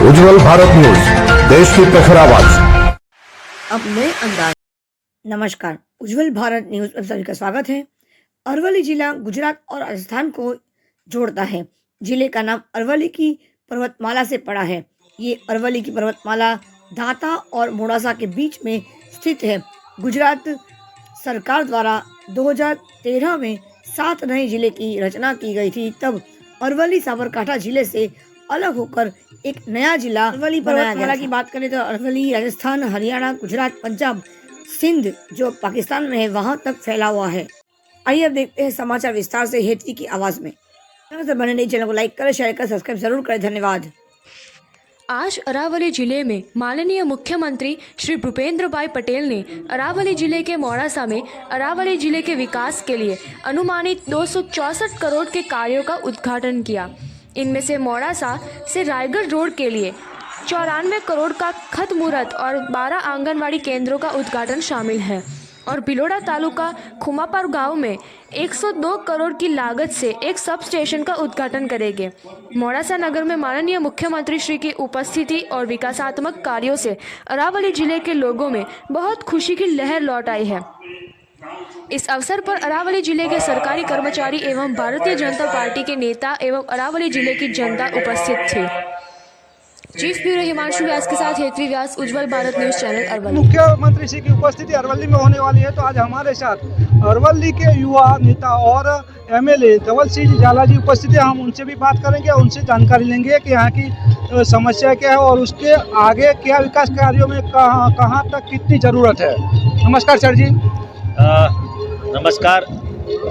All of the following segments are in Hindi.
उज्जवल भारत न्यूज, देश की प्रखर आवाज। अब नए अंदाज। नमस्कार, उज्जवल भारत न्यूज में सभी का स्वागत है। अरवली जिला गुजरात और राजस्थान को जोड़ता है। जिले का नाम अरवली की पर्वतमाला से पड़ा है। ये अरवली की पर्वतमाला दांता और मोड़ासा के बीच में स्थित है। गुजरात सरकार द्वारा 2013 में 7 नए जिले की रचना की गई थी। तब अरवली साबरकांठा जिले से अलग होकर एक नया जिला अरवली पर्वतमाला की बात करें तो अरवली राजस्थान, हरियाणा, गुजरात, पंजाब, सिंध जो पाकिस्तान में है वहां तक फैला हुआ है। आइए अब देखते हैं समाचार विस्तार से हेतवी की आवाज में। बने नहीं चैनल को लाइक करें, शेयर करें, सब्सक्राइब जरूर करें। धन्यवाद। आज अरावली जिले में माननीय मुख्यमंत्री श्री भूपेंद्र भाई पटेल ने अरावली जिले के मोड़ासा में अरावली जिले के विकास के लिए अनुमानित 264 करोड़ के कार्यों का उद्घाटन किया। इनमें से मोड़ासा से रायगढ़ रोड के लिए 94 करोड़ का खातमुहूर्त और 12 आंगनवाड़ी केंद्रों का उद्घाटन शामिल है और भिलोड़ा तालुका खुमापार गांव में 102 करोड़ की लागत से एक सब स्टेशन का उद्घाटन करेंगे। मोड़ासा नगर में माननीय मुख्यमंत्री श्री की उपस्थिति और विकासात्मक कार्यों से अरावली जिले के लोगों में बहुत खुशी की लहर लौट आई है। इस अवसर पर अरावली जिले के सरकारी कर्मचारी एवं भारतीय जनता पार्टी के नेता एवं अरावली जिले की जनता उपस्थित थी। चीफ ब्यूरो हिमांशु व्यास के साथ हेतवी व्यास, उज्जवल भारत न्यूज चैनल अरवली। मुख्यमंत्री जी की उपस्थिति अरवली में होने वाली है, तो आज हमारे साथ अरवली के युवा नेता और एमएलए धवल सिंह झाला जी उपस्थित है। हम उनसे भी बात करेंगे, उनसे जानकारी लेंगे कि यहाँ की समस्या क्या है और उसके आगे क्या विकास कार्यों में कहाँ तक कितनी ज़रूरत है। नमस्कार सर जी। नमस्कार।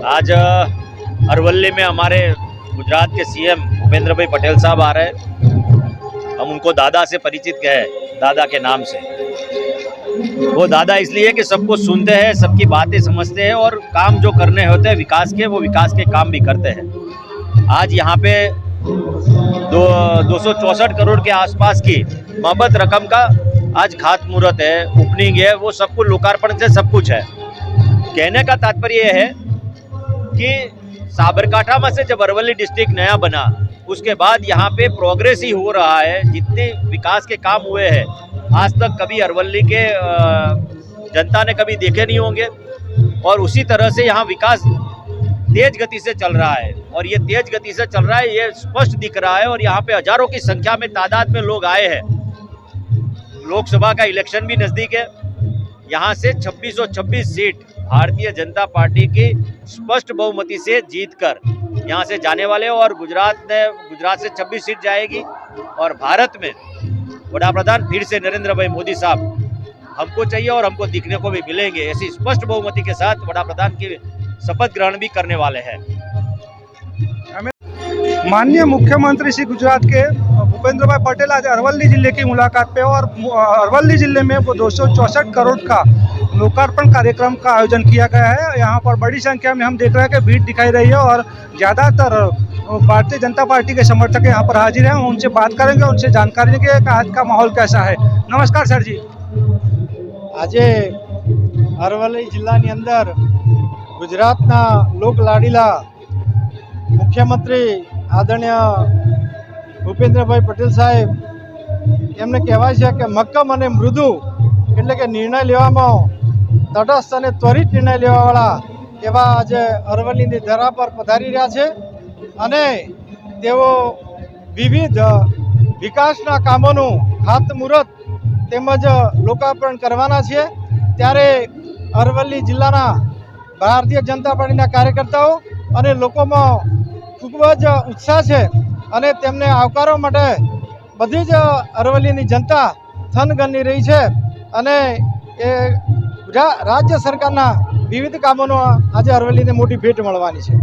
आज अरवली में हमारे गुजरात के सीएम भूपेंद्र भाई पटेल साहब आ रहे हैं। हम उनको दादा से परिचित कहे, दादा के नाम से। वो दादा इसलिए कि सबको सुनते हैं, सबकी बातें समझते हैं और काम जो करने होते हैं विकास के, वो विकास के काम भी करते हैं। आज यहाँ पे 264 करोड़ के आसपास की मबत रकम का आज खातमुहूर्त है, ओपनिंग है, वो सब कुछ लोकार्पण से सब कुछ है। कहने का तात्पर्य यह है कि साबरकांठा में से जब अरवली डिस्ट्रिक्ट नया बना उसके बाद यहाँ पे प्रोग्रेस ही हो रहा है। जितने विकास के काम हुए हैं आज तक कभी अरवली के जनता ने कभी देखे नहीं होंगे और उसी तरह से यहाँ विकास तेज गति से चल रहा है और ये तेज गति से चल रहा है, ये स्पष्ट दिख रहा है। और यहाँ पे हजारों की संख्या में तादाद में लोग आए हैं। लोकसभा का इलेक्शन भी नज़दीक है। यहाँ से 2626 सीट भारतीय जनता पार्टी की स्पष्ट बहुमति से जीतकर यहाँ से जाने वाले और गुजरात से 26 सीट जाएगी और भारत में वडाप्रधान फिर से नरेंद्र भाई मोदी साहब हमको चाहिए और हमको दिखने को भी मिलेंगे। ऐसी स्पष्ट बहुमति के साथ वडाप्रधान की शपथ ग्रहण भी करने वाले हैं। माननीय मुख्यमंत्री श्री गुजरात के भूपेंद्र भाई पटेल आज अरवली जिले की मुलाकात पे और अरवली जिले में वो 264 करोड़ का लोकार्पण कार्यक्रम का आयोजन किया गया है। यहाँ पर बड़ी संख्या में हम देख रहे हैं कि भीड़ दिखाई रही है और ज़्यादातर भारतीय जनता पार्टी के समर्थक यहाँ पर हाजिर हैं। उनसे बात करेंगे, उनसे जानकारी लेंगे कि आज का माहौल कैसा है। नमस्कार सर जी। આજે અરવલ્લી જિલ્લાની અંદર ગુજરાતના લોકલાડીલા મુખ્યમંત્રી આદરણીય ભૂપેન્દ્રભાઈ પટેલ સાહેબ એમને કહેવાય છે કે મક્કમ અને મૃદુ એટલે કે નિર્ણય લેવામાં તટસ્થ અને ત્વરિત નિર્ણય લેવાવાળા એવા આજે અરવલ્લીની ધરા પર પધારી રહ્યા છે અને તેઓ વિવિધ વિકાસના કામોનું ખાતમુહૂર્ત તેમજ લોકાર્પણ કરવાના છે। ત્યારે અરવલ્લી જિલ્લાના ભારતીય જનતા પાર્ટીના કાર્યકર્તાઓ અને લોકોમાં ખૂબ જ ઉત્સાહ છે અને તેમને આવકારવા માટે બધી જ અરવલ્લીની જનતા થનગની રહી છે અને એ રાજ્ય સરકારના વિવિધ કામોનો આજે અરવલ્લીને મોટી ભેટ મળવાની છે।